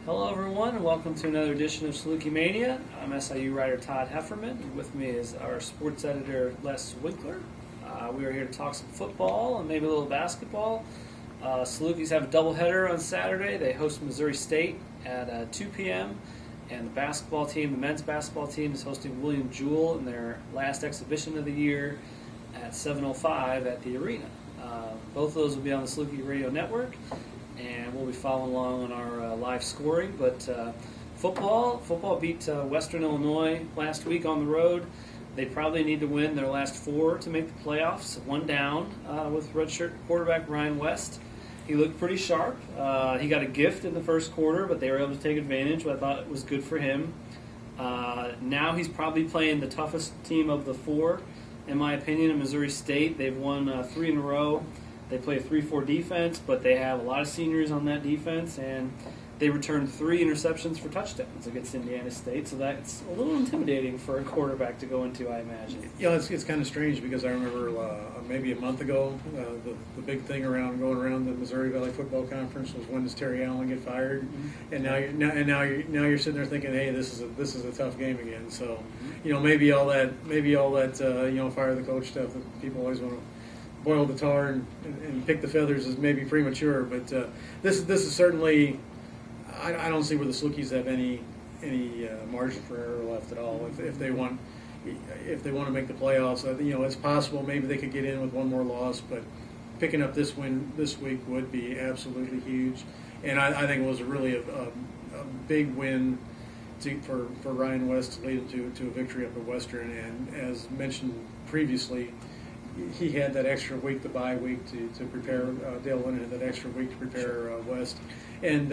Hello everyone and welcome to another edition of Salukimania. I'm SIU writer Todd Hefferman. With me is our sports editor Les Winkeler. We are here to talk some football and maybe a little basketball. Salukis have a doubleheader on Saturday. They host Missouri State at 2 p.m. And the basketball team, the men's basketball team, is hosting William Jewell in their last exhibition of the year at 7:05 at the arena. Both of those will be on the Saluki Radio Network, and we'll be following along on our live scoring. But football beat Western Illinois last week on the road. They probably need to win their last four to make the playoffs. One down with redshirt quarterback Ryan West. He looked pretty sharp. He got a gift in the first quarter, but they were able to take advantage, which I thought was good for him. Now he's probably playing the toughest team of the four, in my opinion, in Missouri State. They've won 3 in a row. They play a 3-4 defense, but they have a lot of seniors on that defense, and they returned 3 interceptions for touchdowns against Indiana State, so that's a little intimidating for a quarterback to go into, I imagine. Yeah, it's kind of strange because I remember maybe a month ago, the big thing going around the Missouri Valley Football Conference was, when does Terry Allen get fired? Mm-hmm. And now you're sitting there thinking, hey, this is a tough game again. So, maybe all that fire the coach stuff that people always want to boil the tar and pick the feathers is maybe premature. But this is certainly. I don't see where the Salukis have any margin for error left at all. If they want to make the playoffs, it's possible maybe they could get in with one more loss, but picking up this win this week would be absolutely huge. And I think it was really a big win for Ryan West to lead to a victory up at Western. And as mentioned previously, he had that extra week, the bye week, to prepare. Dale Lennon had that extra week to prepare West, and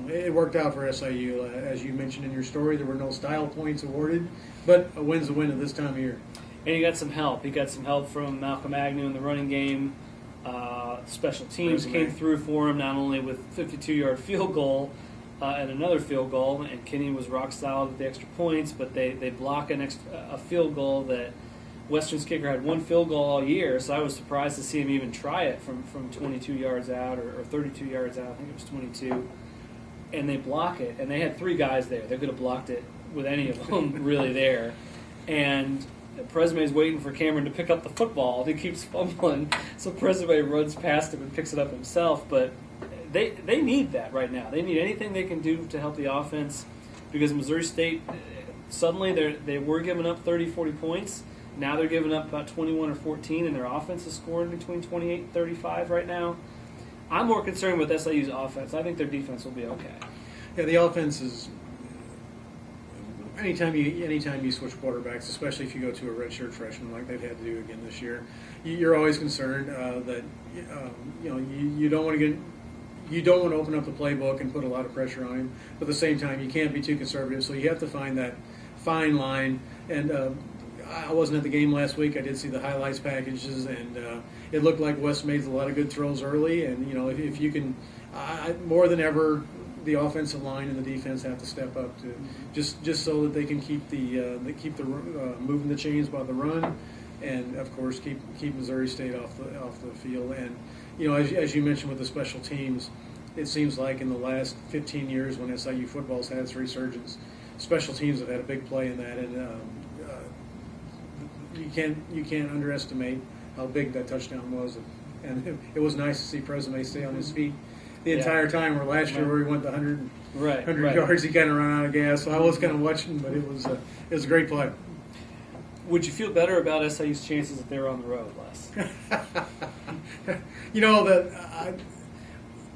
it worked out for SIU. As you mentioned in your story, there were no style points awarded, but a win's a win at this time of year. And he got some help. He got some help from Malcolm Agnew in the running game. Special teams came through for him, not only with 52-yard field goal and another field goal, and Kenny was rock solid with the extra points, but they block a field goal that Western's kicker had one field goal all year, so I was surprised to see him even try it from 22 yards out or 32 yards out. I think it was 22. And they block it, and they had 3 guys there. They could have blocked it with any of them really there. And Presume's waiting for Cameron to pick up the football. He keeps fumbling, so Presume runs past him and picks it up himself. But they need that right now. They need anything they can do to help the offense, because Missouri State, suddenly they were giving up 30, 40 points. Now they're giving up about 21 or 14, and their offense is scoring between 28 and 35 right now. I'm more concerned with SIU's offense. I think their defense will be okay. Yeah, the offense is. Anytime you switch quarterbacks, especially if you go to a redshirt freshman like they've had to do again this year, you're always concerned that you don't want to open up the playbook and put a lot of pressure on him. But at the same time, you can't be too conservative. So you have to find that fine line. And I wasn't at the game last week. I did see the highlights packages, and it looked like West made a lot of good throws early. And if you can, more than ever, the offensive line and the defense have to step up to just so that they can keep moving the chains by the run, and of course keep Missouri State off the field. And as you mentioned with the special teams, it seems like in the last 15 years when SIU football's had its resurgence, special teams have had a big play in that, and you can't underestimate how big that touchdown was, and it was nice to see Presume stay on his feet the entire time. Where last year, where he went the 100 yards, he kind of ran out of gas. So I was kind of watching, but it was a great play. Would you feel better about SIU's chances if they were on the road, Les?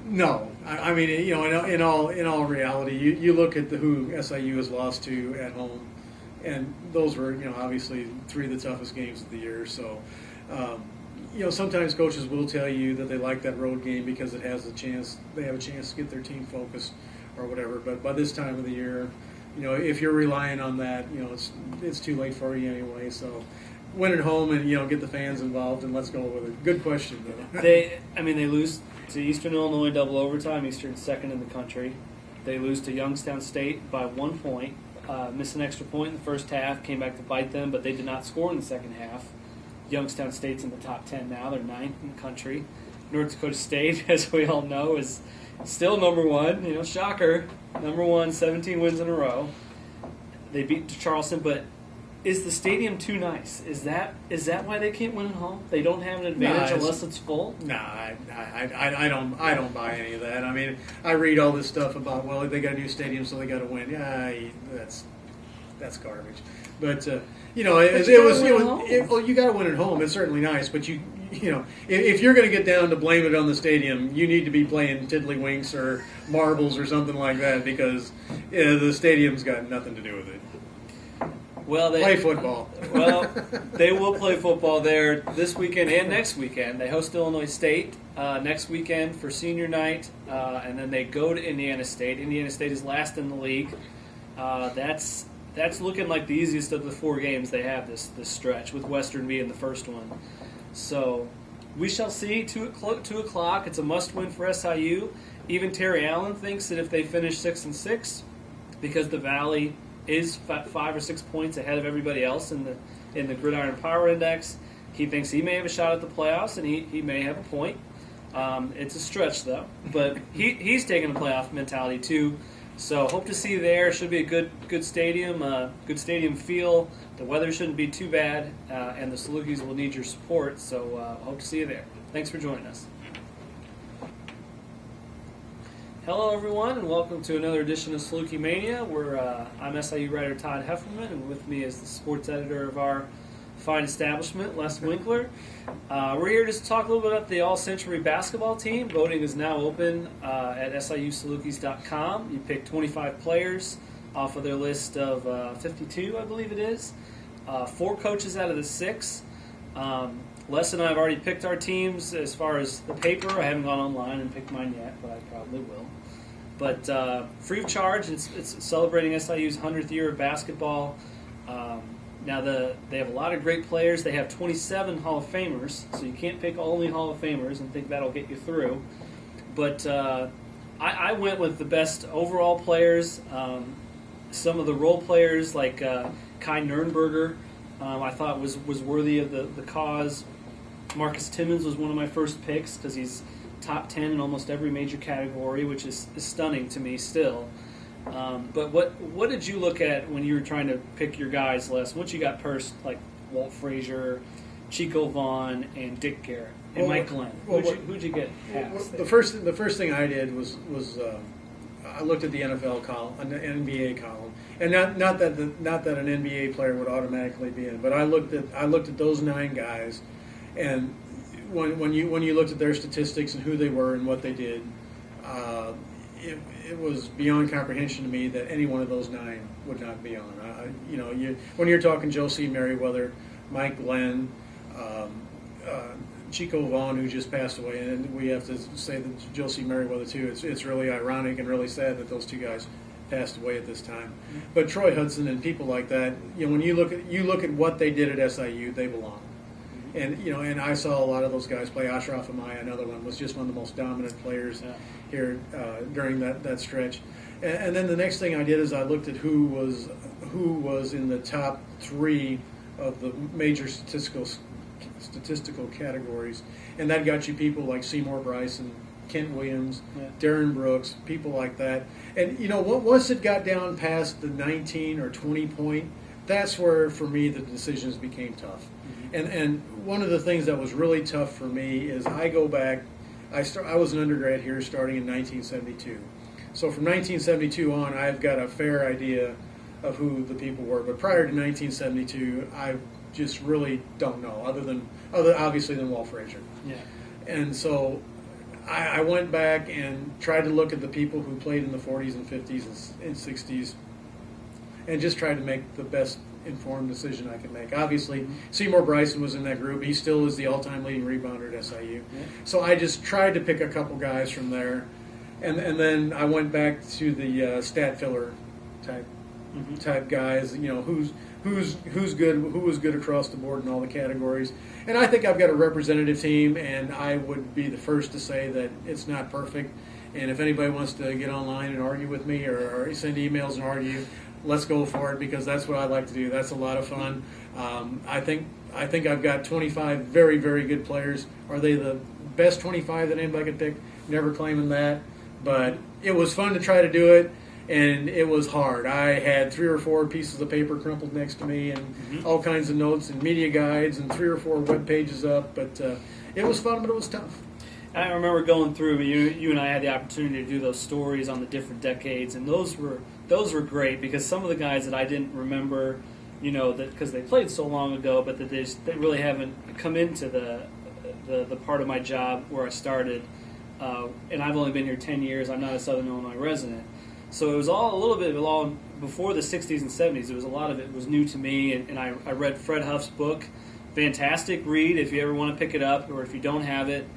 No. I mean, in all reality, you look at who SIU has lost to at home. And those were, obviously 3 of the toughest games of the year. So, sometimes coaches will tell you that they like that road game because they have a chance to get their team focused or whatever. But by this time of the year, if you're relying on that, it's too late for you anyway. So, win at home and get the fans involved, and let's go with it. Good question, though. They lose to Eastern Illinois double overtime. Eastern's second in the country. They lose to Youngstown State by 1 point. Missed an extra point in the first half, came back to bite them, but they did not score in the second half. Youngstown State's in the top 10 now. They're 9th in the country. North Dakota State, as we all know, is still number one. Shocker, number one, 17 wins in a row. They beat Charleston, but is the stadium too nice? Is that why they can't win at home? They don't have an advantage unless it's full. No, I don't buy any of that. I mean, I read all this stuff about they got a new stadium, so they got to win. Yeah, that's garbage. But you got to win at home. It's certainly nice, but if you're going to get down to blame it on the stadium, you need to be playing tiddlywinks or marbles or something like that, because the stadium's got nothing to do with it. Well, play football. Well, they will play football there this weekend and next weekend. They host Illinois State next weekend for senior night, and then they go to Indiana State. Indiana State is last in the league. That's looking like the easiest of the 4 games they have this stretch, with Western being the first one. So we shall see. 2 o'clock. It's a must-win for SIU. Even Terry Allen thinks that if they finish 6-6, because the Valley is 5 or 6 points ahead of everybody else in the Gridiron Power Index, he thinks he may have a shot at the playoffs, and he may have a point. It's a stretch, though. But he's taking a playoff mentality, too. So hope to see you there. Should be a good stadium, good stadium feel. The weather shouldn't be too bad, and the Salukis will need your support. So hope to see you there. Thanks for joining us. Hello, everyone, and welcome to another edition of Salukimania. I'm SIU writer Todd Hefferman, and with me is the sports editor of our fine establishment, Les Winkeler. We're here just to talk a little bit about the All-Century basketball team. Voting is now open at SIUSalukis.com. You pick 25 players off of their list of 52, I believe it is. 4 coaches out of the 6. Les and I have already picked our teams as far as the paper. I haven't gone online and picked mine yet, but I probably will. But free of charge. It's celebrating SIU's 100th year of basketball. Now they have a lot of great players. They have 27 Hall of Famers, so you can't pick only Hall of Famers and think that'll get you through. But I went with the best overall players. Some of the role players, like Kai Nernberger, I thought was worthy of the cause. Marcus Timmons was one of my first picks because he's top 10 in almost every major category, which is stunning to me still. But what did you look at when you were trying to pick your guys, Les? Once you got pursed, like Walt Frazier, Chico Vaughn, and Dick Garrett, and Mike Glenn? Who'd you get past? The first thing I did was I looked at the NFL column, an NBA column, and not that an NBA player would automatically be in, but I looked at those 9 guys, and when you looked at their statistics and who they were and what they did, it was beyond comprehension to me that any one of those 9 would not be on. When you're talking Joe C. Merriweather, Mike Glenn, Chico Vaughn, who just passed away, and we have to say that Joe C. Merriweather too. It's really ironic and really sad that those 2 guys passed away at this time. Mm-hmm. But Troy Hudson and people like that, when you look at what they did at SIU, they belong. Mm-hmm. And I saw a lot of those guys play. Ashraf Amaya, another one, was just one of the most dominant players here during that stretch. And then the next thing I did is I looked at who was in the top 3 of the major statistical categories, and that got you people like Seymour Bryson, Kent Williams, Darren Brooks, people like that. And once it got down past the 19 or 20 point, that's where for me the decisions became tough. Mm-hmm. And one of the things that was really tough for me is I go back. I was an undergrad here starting in 1972. So from 1972 on, I've got a fair idea of who the people were. But prior to 1972, I just really don't know, other obviously than Walt Frazier. Yeah. And so I went back and tried to look at the people who played in the 40s and 50s and 60s, and just tried to make the best informed decision I could make. Obviously, Seymour Bryson was in that group. He still is the all-time leading rebounder at SIU. Yeah. So I just tried to pick a couple guys from there, and then I went back to the stat filler type guys. Who's good, who was good across the board in all the categories. And I think I've got a representative team, and I would be the first to say that it's not perfect. And if anybody wants to get online and argue with me or send emails and argue, let's go for it, because that's what I like to do. That's a lot of fun. I think I've got 25 very, very good players. Are they the best 25 that anybody could pick? Never claiming that. but it was fun to try to do it, and it was hard. I had 3 or 4 pieces of paper crumpled next to me, and all kinds of notes and media guides, and 3 or 4 web pages up. But it was fun, but it was tough. I remember going through. You and I had the opportunity to do those stories on the different decades, and those were great because some of the guys that I didn't remember, that because they played so long ago, but that they really haven't come into the part of my job where I started. And I've only been here 10 years. I'm not a Southern Illinois resident, so it was all a little bit of all before the 60s and 70s. It was a lot of it was new to me, and I read Fred Huff's book. Fantastic read if you ever want to pick it up, or if you don't have it.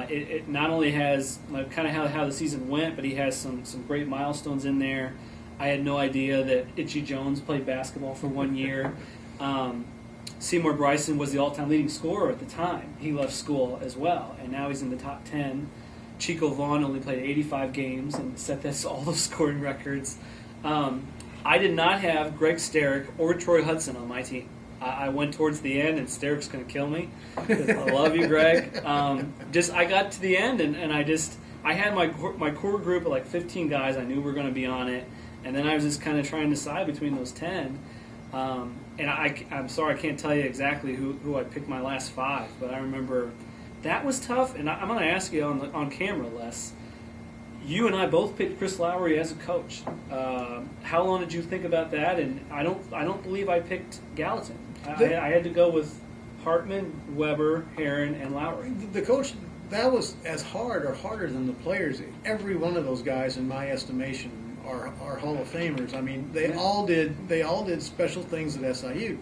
It not only has kind of how the season went, but he has some great milestones in there. I had no idea that Itchy Jones played basketball for 1 year. Seymour Bryson was the all-time leading scorer at the time. He left school as well, and now he's in the top 10. Chico Vaughn only played 85 games and set all those scoring records. I did not have Greg Sterick or Troy Hudson on my team. I went towards the end, and Sterick's going to kill me. I love you, Greg. I got to the end, and I had my core group of like 15 guys I knew were going to be on it, and then I was just kind of trying to decide between those 10. And I'm sorry I can't tell you exactly who I picked my last 5, but I remember that was tough. And I'm going to ask you on camera, Les. You and I both picked Chris Lowry as a coach. How long did you think about that? And I don't believe I picked Gallatin. I had to go with Hartman, Weber, Heron, and Lowry. The coach, that was as hard or harder than the players. Every one of those guys, in my estimation, are Hall of Famers. I mean, they all did special things at SIU.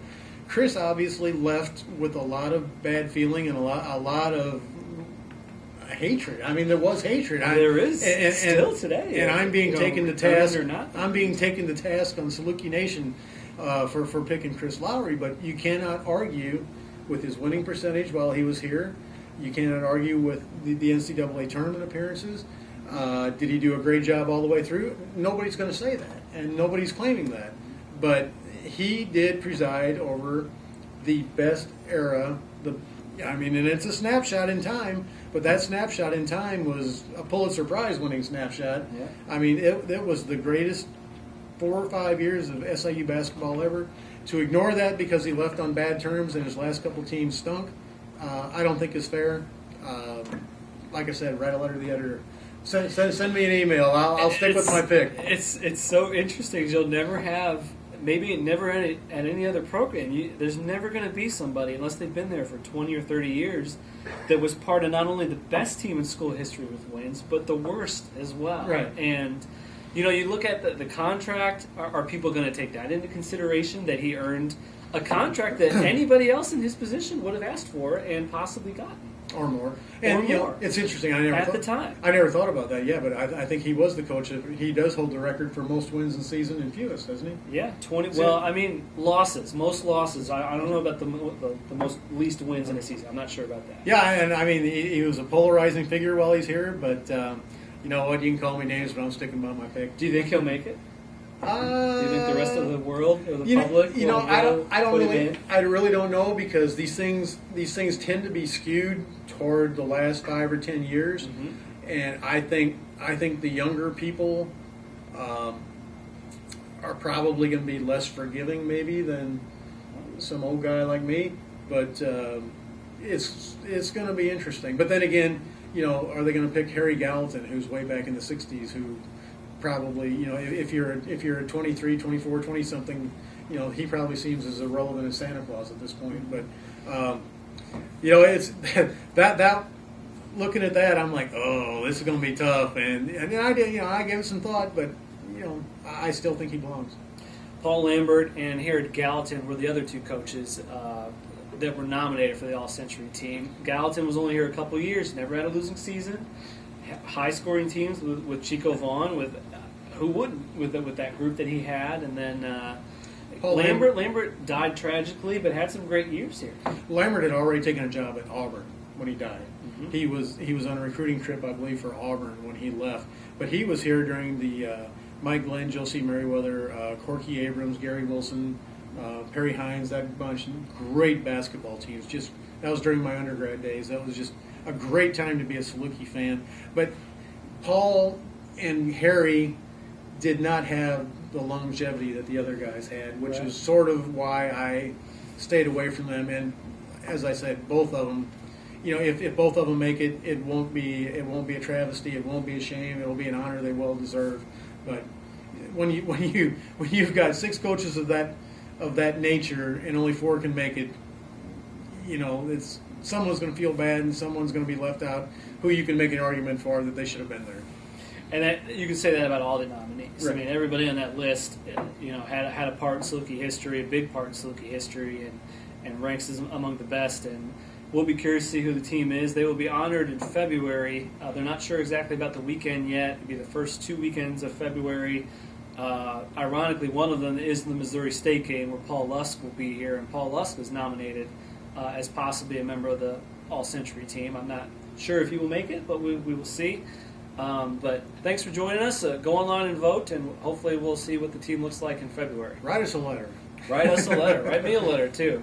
Chris obviously left with a lot of bad feeling and a lot of hatred. I mean, there was hatred. There is still today. And I'm being taken to task. I'm being taken to task on Saluki Nation for picking Chris Lowry. But you cannot argue with his winning percentage while he was here. You cannot argue with the NCAA tournament appearances. Did he do a great job all the way through? Nobody's going to say that, and nobody's claiming that. But he did preside over the best era. And it's a snapshot in time, but that snapshot in time was a Pulitzer Prize winning snapshot. Yeah. I mean, it was the greatest 4 or 5 years of SIU basketball ever. To ignore that because he left on bad terms and his last couple teams stunk, I don't think is fair. Like I said, write a letter to the editor. Send me an email. I'll stick with my pick. It's so interesting. You'll never have, maybe never at any other program, there's never going to be somebody, unless they've been there for 20 or 30 years, that was part of not only the best team in school history with wins, but the worst as well. Right. And, you look at the contract, are people going to take that into consideration, that he earned a contract that anybody else in his position would have asked for and possibly gotten? Or more. And it's interesting. I never thought about that. Yeah, but I think he was the coach. He does hold the record for most wins in season in fewest, doesn't he? Yeah, 20. Well, I mean, most losses. I don't know about the most least wins in a season. I'm not sure about that. Yeah, and I mean, he was a polarizing figure while he's here. But you know what? You can call me names, but I'm sticking by my pick. Do you think he'll make it? Do you think the rest of the world or the public? I really don't know, because these things tend to be skewed toward the last 5 or 10 years, and I think the younger people are probably going to be less forgiving maybe than some old guy like me. But it's going to be interesting. But then again, are they going to pick Harry Gallatin, who's way back in the '60s, who probably, if you're a 23, 24, 20-something, he probably seems as irrelevant as Santa Claus at this point. But, it's that looking at that, I'm like, oh, this is going to be tough. And I gave it some thought, but, I still think he belongs. Paul Lambert and Harry Gallatin were the other two coaches that were nominated for the All-Century team. Gallatin was only here a couple of years, never had a losing season. High-scoring teams with Chico Vaughn, with that group that he had, and then Lambert died tragically, but had some great years here. Lambert had already taken a job at Auburn when he died. He was on a recruiting trip, I believe, for Auburn when he left. But he was here during the Mike Glenn, Josie Merriweather, Corky Abrams, Gary Wilson, Perry Hines, that bunch. Great basketball teams. That was during my undergrad days. That was just a great time to be a Saluki fan. But Paul and Harry did not have the longevity that the other guys had, which Right. is sort of why I stayed away from them. And as I said, both of them, if both of them make it, it won't be a travesty. It won't be a shame. It will be an honor they well deserve. But when you've got 6 coaches of that nature and only 4 can make it, it's someone's going to feel bad and someone's going to be left out who you can make an argument for that they should have been there. And you can say that about all the nominees. Right. I mean, everybody on that list, had a part in Saluki history, a big part in Saluki history, and ranks as among the best. And we'll be curious to see who the team is. They will be honored in February. They're not sure exactly about the weekend yet. It'll be the first 2 weekends of February. Ironically, one of them is the Missouri State game where Paul Lusk will be here, and Paul Lusk was nominated as possibly a member of the All-Century team. I'm not sure if he will make it, but we will see. But thanks for joining us. Go online and vote, and hopefully we'll see what the team looks like in February. Write us a letter. Write us a letter. Write me a letter, too.